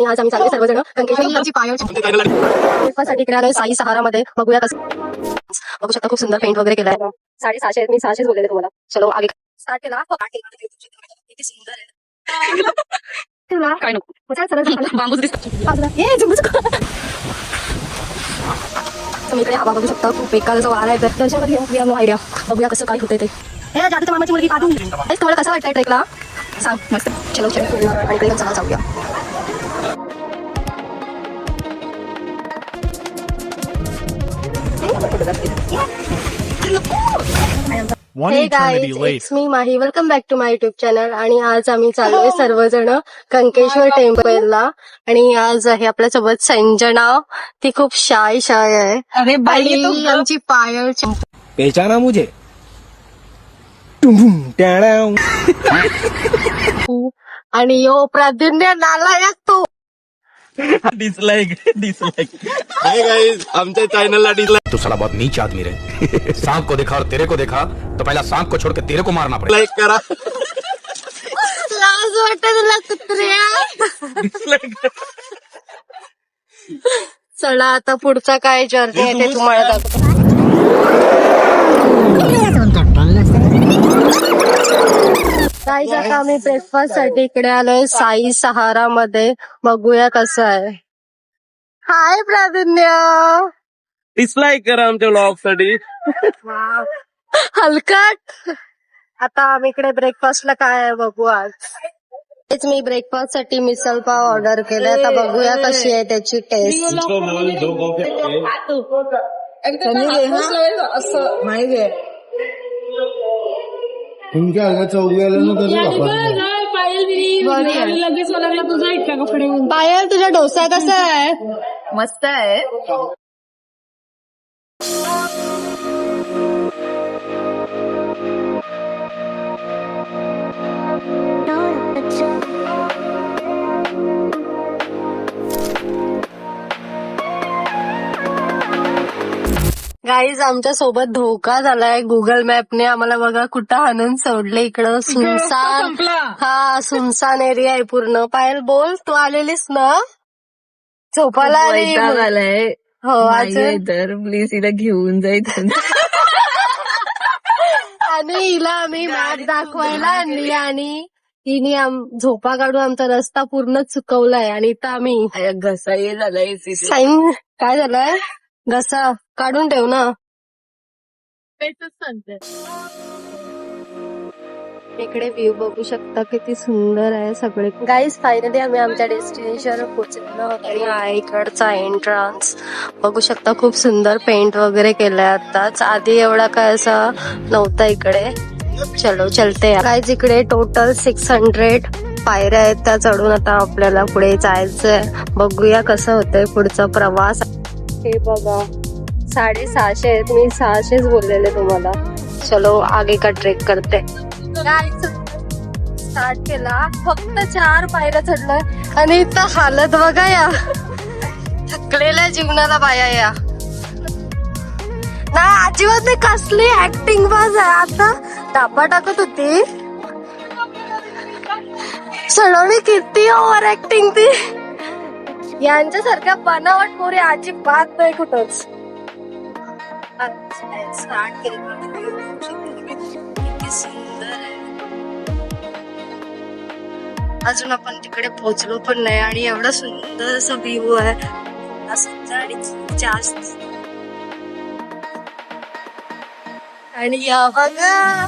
आज आम्ही चालू सर्वजण कंकेश्वरची पायासाठी इकडे आलोय साई सहारामध्ये. बघूया कसं. बघू शकता खूप सुंदर पेंट वगैरे केलाय. 650 मी 600 बोललेले तुम्हाला. चलो आगे स्टार्ट केला. किती सुंदर आहे. काय नको बांबूच तुम्ही इकडे हवा बघू शकता. खूप बेकार वार आहे. दर्शनमध्ये घेऊया नो आयडिया. बघूया कसं काय होतंय ते. हे जादूच्या मामाची मुलगी पाठवून तुम्हाला कसं वाटतंय ट्रेकला. सांग मस्त. चलो चलो आणि इकडे चला जाऊया. Hey guys, it's me Mahi. Welcome back to my YouTube channel. आणि आज आम्ही चाललोय सर्वजण कंकेश्वर टेम्पलला. आणि आज आहे आपल्यासोबत संजना. ती खूप शाय आहे. आणि आमची पायल पहचाना मुझे. आणि यो प्राधान्य नालायक तो. डिसलाइक हाय गाइस, आमच्या चॅनलला डिसलाइक. तू साला बहुत नीच आदमी रे. सांप को देखा और तेरे को देखा तो पहला सांप को छोड़ के तेरे को मारना पड़ेगा. लाइक करा. लाज वाटत तुला कुत्र्या. डिसलाइक. चला आता पुढचा काय जर्नी आहे ते तुम्हाला दाखवतो. गाईज आता आम्ही ब्रेकफास्ट साठी इकडे आलोय साई सहारा मध्ये. बघूया कसं आहे. हाय प्राधान्य. डिसलाइक करा आमच्या व्लॉग साठी. हलकट. आता आम्ही इकडे ब्रेकफास्टला काय आहे बघू. आज तेच मी ब्रेकफास्ट साठी मिसल पाव ऑर्डर केले. आता बघूया कशी आहे त्याची टेस्ट. असं माहिती आहे तुमच्या अंगाचा उद्याला लगेच लागला तुझा इतका कपडे. पायल तुझा डोसा कसा आहे. मस्त आहे. गाईज आमच्या सोबत धोका झालाय. गुगल मॅपने आम्हाला बघा कुठं आणून सोडले. इकडं सुनसान. हा सुनसान एरिया आहे पूर्ण. पायल बोल, तू आलेलीस ना झोपायला आली. आलाय हो आज. तर प्लीज हिला घेऊन जायचं. आणि हिला आम्ही मॅप दाखवायला आणली आणि तिने झोपा काढून आमचा रस्ता पूर्ण चुकवलाय. आणि इथं आम्ही घसा ये झालाय. साईन काय झालंय. घसा काढून ठेव ना. इकडे व्ह्यू बघू शकता किती सुंदर आहे सगळे. गाईज फायनली आम्ही आमच्या डेस्टिनेशनवर पोहोचलेलो आहोत. आणि हा इकडचा एंट्रन्स बघू शकता. खूप सुंदर पेंट वगैरे केलंय आताच. आधी एवढा काय असं नव्हता इकडे. चलो चलते. गाईज इकडे टोटल 600 पायऱ्या आहेत. त्या चढून आता आपल्याला पुढे जायचंय. बघूया कसं होतंय पुढचा प्रवास. हे बघा 650 आहेत. मी 600च बोललेले तुम्हाला. चलो आगे का ट्रेक करते. स्टार्ट केला. फक्त 4 पायऱ्या चढलोय. आणि इथं हालत बघा या थकलेल्या जीवनाला बाया या. ना अजिबात नाही. कसली ऍक्टिंग बाज आहे. आता टापा टाकत होती. सडवणी किती ओव्हर ऍक्टिंग ती. यांच्यासारख्या बनावट पोरी अजिबात नाही कुठंच. स्टार्ट केलं. किती सुंदर आहे. अजून आपण तिकडे पोहोचलो पण नाही. आणि एवढा सुंदर असा व्ह्यू आहे. आणि जास्त. आणि या बघा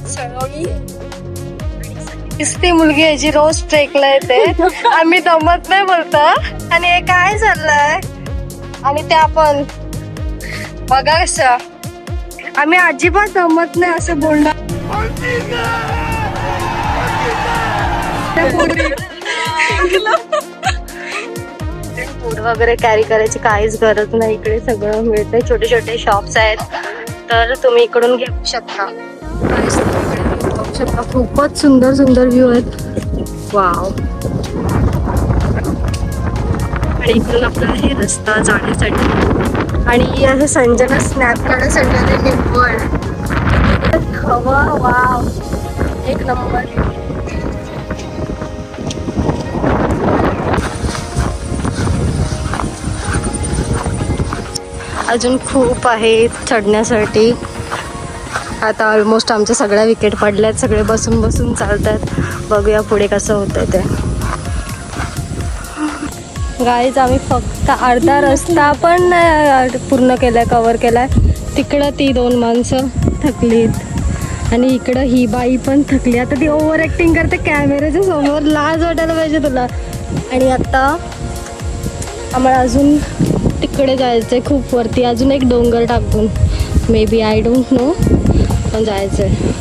सळवणी किस्ती मुलगी आहे जी रोज ट्रेकला येते. आम्ही दमत नाही बोलतो. आणि हे काय चाललंय. आणि ते आपण बघा कसं आम्ही अजिबात दमत नाही असं बोलणार. फूड वगैरे कॅरी करायची काहीच गरज नाही. इकडे सगळं मिळतंय. छोटे छोटे शॉप्स आहेत तर तुम्ही इकडून घेऊ शकता. बघू शकता खूपच सुंदर सुंदर व्ह्यू आहेत. वाव. आणि इकडून आपला हे रस्ता जाण्यासाठी. आणि हे संजना स्नॅप काढण्यासाठी निव्वळ हवा. वाव एक नंबर. अजून खूप आहे चढण्यासाठी. आता ऑलमोस्ट आमच्या सगळ्या विकेट पडल्यात, सगळे बसून बसून चालतात. बघूया पुढे कसं होतंय ते. गाईज आम्ही फक्त अर्धा रस्ता पण पूर्ण केलाय, कव्हर केलाय. तिकडं ती 2 माणसं थकलीत आणि इकडं ही बाई पण थकली. आता ती ओव्हर ॲक्टिंग करते कॅमेऱ्याच्या समोर, लाज वाटायला पाहिजे तुला. आणि आता आम्हाला अजून तिकडे जायचं आहे, खूप वरती, अजून एक डोंगर टाकून may be, I don't know, पण जायचं आहे.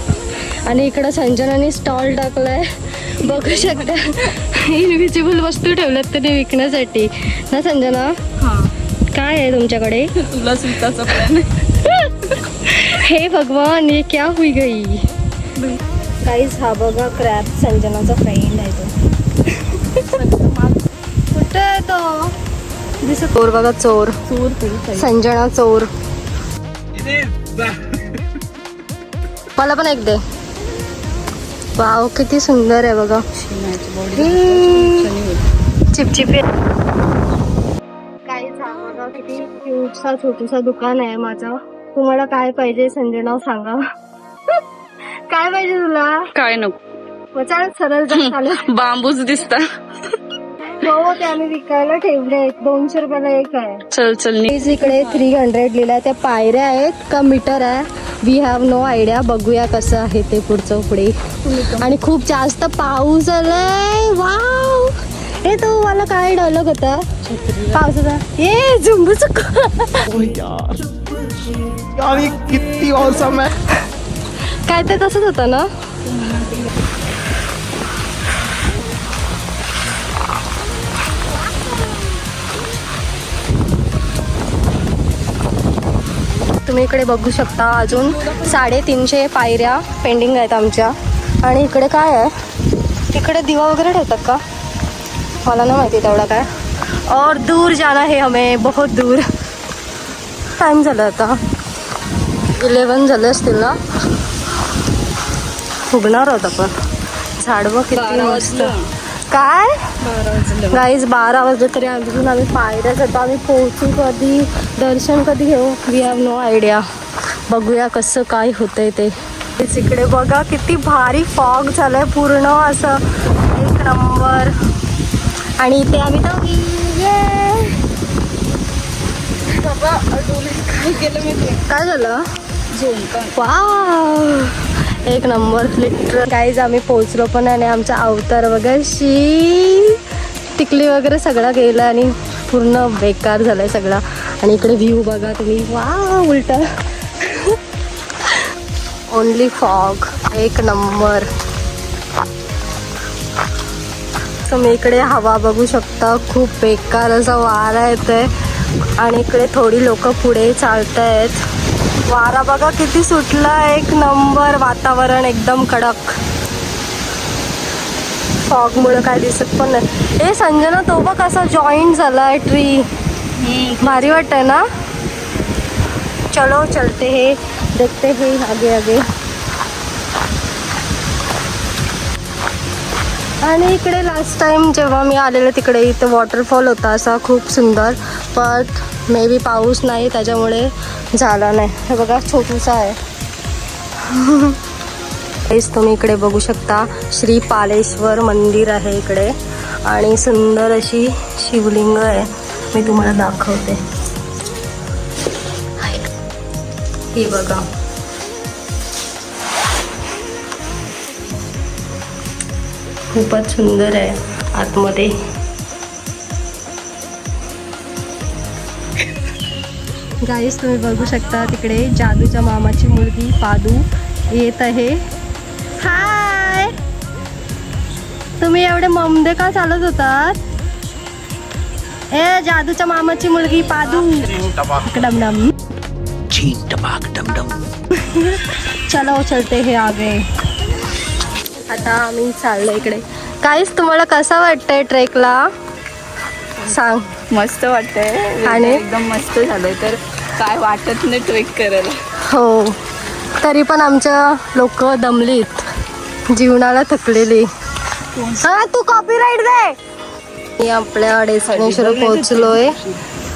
आणि इकडं संजनाने स्टॉल टाकलाय, बघू शकता. इनविजिबल वस्तू ठेवल्यात त्याने विकण्यासाठी ना संजना. काय आहे तुमच्याकडे? तुला सुताचा प्लॅन. हे भगवान, ये क्या हुई गई. काहीच. हा बघा क्रॅप, संजनाचा फ्रेंड आहे तो. कुठे आहे तो? दिसत. चोर बघा, चोर. संजना चोर. मला पण एक दे. वाव, किती सुंदर आहे बघा. चिपचिपी. काहीच. हा बघा किती क्यूटसा छोटूसा दुकान आहे माझा. तुम्हाला काय पाहिजे संजना सांगा. काय पाहिजे तुला? काय नको. चाल सरळ चालू. बांबूच दिसता. हो, ते आम्ही विकायला ठेवले. 200 रुपयाला एक आहे. चल चल. इकडे 300 लिहिलाय. त्या पायऱ्या आहेत का मीटर आहे, वी हॅव नो आयडिया. बघूया कसं आहे ते पुढचं पुढे. आणि खूप जास्त पाऊस आलाय. वाव, हे तो मला काय डायलॉग होता पावसाचा, हे झुंबू चुक. यार ये कितनी औसम है. काय ते तसंच होतं ना. तुम्ही इकडे बघू शकता अजून 350 पायऱ्या पेंडिंग आहेत आमच्या. आणि इकडे काय आहे, तिकडे दिवा वगैरे ठेवतात का, मला नाही माहिती तेवढा काय. और दूर जाना है हमें, बहुत दूर. टाइम झाला आता 11 झाले असतील ना. फुगणार होता पण झाडवं किती मस्त. काय गाईज 12 वाजले तरी अजून आम्ही पायऱ्या जातो. आम्ही पोहोचू कधी, दर्शन कधी घेऊ, वी हॅव नो आयडिया. बघूया कसं काय होतंय ते. इकडे बघा किती भारी फॉग झालंय पूर्ण असं, एक नंबर. आणि इथे आम्ही तर काय झालं, वाव, एक नंबर लिटर. गाईज आम्ही पोहोचलो पण आणि आमचा अवतार वगैरे टिकली वगैरे सगळा गेला आणि पूर्ण बेकार झालाय सगळा. आणि इकडे व्ह्यू बघा तुम्ही, वाव, उलटा ओनली फॉग, एक नंबर. तुम्ही इकडे हवा बघू शकता, खूप बेकार असा वारा येतोय. आणि इकडे थोडी लोक पुढे चालतायत. वारा बघा किती सुटला, एक नंबर. वातावरण एकदम कडक. फॉग मुळे काय दिसत पण नाही. ए संजना, तो बघ कसा जॉईंट झालाय ट्री, भारी वाटतंय ना. चलो चलते हे, देखते हे आगे आगे. आणि इकडे लास्ट टाइम जेव्हा मी आलेले तिकडे इथे वॉटरफॉल होता असा खूप सुंदर, बट मे बी पाऊस नाही त्याच्यामुळे झाला नाही. हे बघा छोटूसा आहे. तुम्ही इकडे बघू शकता श्री पालेश्वर मंदिर आहे इकडे. आणि सुंदर अशी शिवलिंग आहे, मी तुम्हाला दाखवते. हे बघा, खूपच सुंदर आहे आतमध्ये. गाईस तुम्ही बघू शकता तिकडे जादूच्या मामाची मुलगी पादू येत आहे. हाय, तुम्ही एवढे ममदे का चालत होतात. ए जादूच्या मामाची मुलगी पादू, डमडम चलो चलते हे आगे. आता आम्ही चाललो इकडे. काहीच तुम्हाला कसं वाटतंय ट्रेकला सांग. मस्त वाटतंय आणि एकदम मस्त झालंय, तर काय वाटत नाही ट्रेक करायला. हो, तरी पण आमच्या लोक दमलीत, जीवनाला थकलेली. हा, तू कॉपीराईट दे. मी आपल्या डेस्टिनेशनवर पोहोचलोय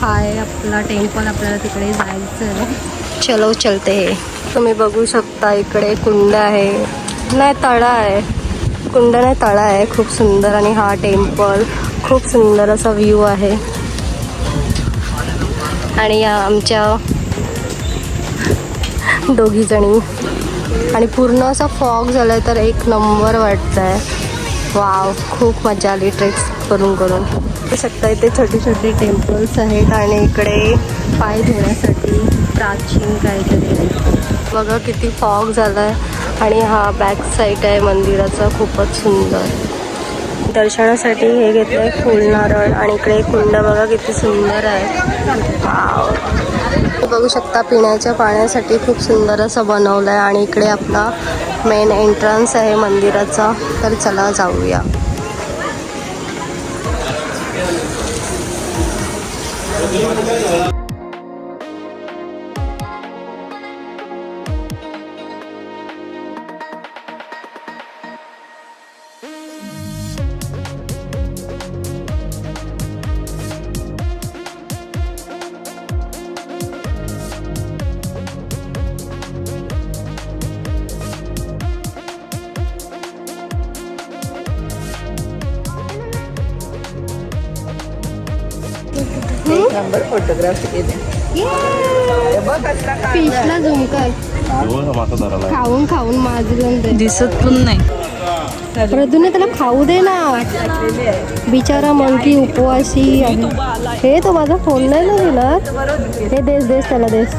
हा आहे आपला टेम्पल, आपल्याला तिकडे जायचं आहे. चलो चलते है. तुम्ही बघू शकता इकडे कुंड आहे, नाही तळा आहे, कुंड नाही तळा आहे. खूप सुंदर. आणि हा टेम्पल खूप सुंदर असा व्ह्यू आहे. आणि या आमच्या दोघी जणी. आणि पूर्ण असा फॉग झालाय तर एक नंबर वाटतंय. वाव, खूप मजा आली ट्रेक्स करून. बघू शकता इथे छोटे छोटे टेम्पल्स आहेत आणि इकडे पाय धुण्यासाठी प्राचीन काहीतरी आहे. बघा किती फॉग झालाय. आणि हा बॅक साईड आहे मंदिराचा, खूपच सुंदर. दर्शनासाठी हे घेतलंय फुल नारळ. आणि इकडे कुंड बघा किती सुंदर आहे. वाव. बघू शकता पिण्याच्या पाण्यासाठी खूप सुंदर असं बनवलं आहे. आणि इकडे आपला मेन एंट्रन्स आहे मंदिराचा. तर चला जाऊया. नंबर फोटोग्राफी केली. फिशला झुम कर. खाऊन खाऊन माझं दिसत पण नाही. प्रदूने त्याला खाऊ दे ना. बिचारा मंकी उपवासी आहे. हे तो माझा फोन नाही ना दिला. हे देस त्याला देस.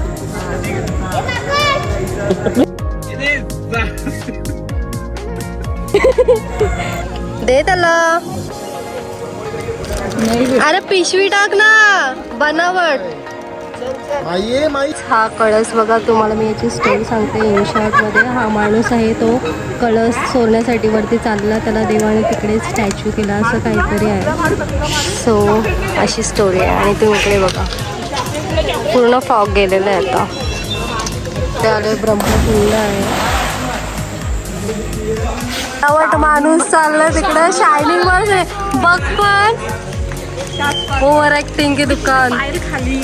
दे त्याला. अरे पिशवी टाक ना, बनावट. हा कळस बघा, तुम्हाला मी याची स्टोरी सांगते इन शॉर्ट मध्ये. हा माणूस आहे तो कळस चोरण्यासाठी वरती चालला, त्याला देवाने तिकडे स्टॅच्यू केला असं काहीतरी आहे. सो अशी स्टोरी आहे. आणि तुम्ही इकडे बघा पूर्ण फॉग गेलेलं आहे आता. ते आले ब्रह्मकुंड आहे. माणूस चाललाय तिकडे शायनिंग वर. बघ पण ओव्हर ऍक्टिंग की दुकान.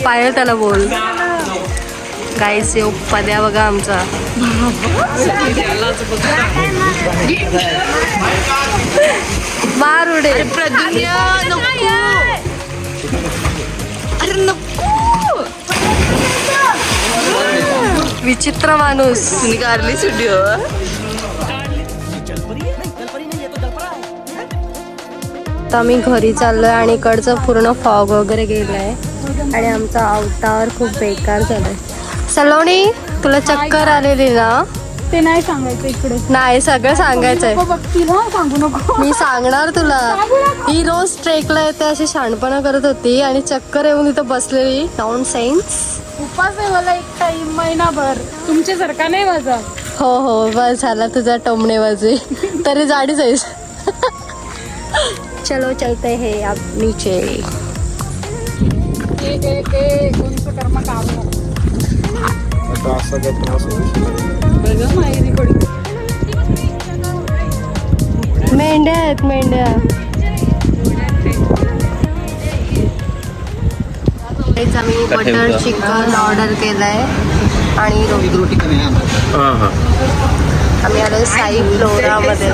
पायल त्याला बोल. गाईस येऊ पद्या बघा आमचा. मार उडे. विचित्र माणूस. कारली स्टुडिओ. आता आम्ही घरी चाललोय आणि इकडचं पूर्ण फॉग वगैरे गेलाय. आणि आमचा अवतार खूप बेकार झालाय. सलोनी तुला चक्कर आलेली ना? ते नाही सांगायचं इकडे. नाही, सगळं सांगायचंय. बघतील हा, सांगू नको. मी सांगणार तुला. ही रोज ट्रेकला येते अशी शहाणपणा करत होती आणि चक्कर येऊन इथं बसलेली. Non sense. उपास आहे मला एक टाइम महिनाभर. तुमच्यासारखा नाही माझा. हो हो, बस झाला तुझा टोमणेबाजी. तरी जाडीच आहेस. चलो चलते हैं अब नीचे. कोणतं कर्म काम मेंढ्या आहेत मेंढ्या. आम्ही बटर चिकन ऑर्डर केलंय आणि रोटी. आम्ही आलोय साई फ्लोरामध्ये.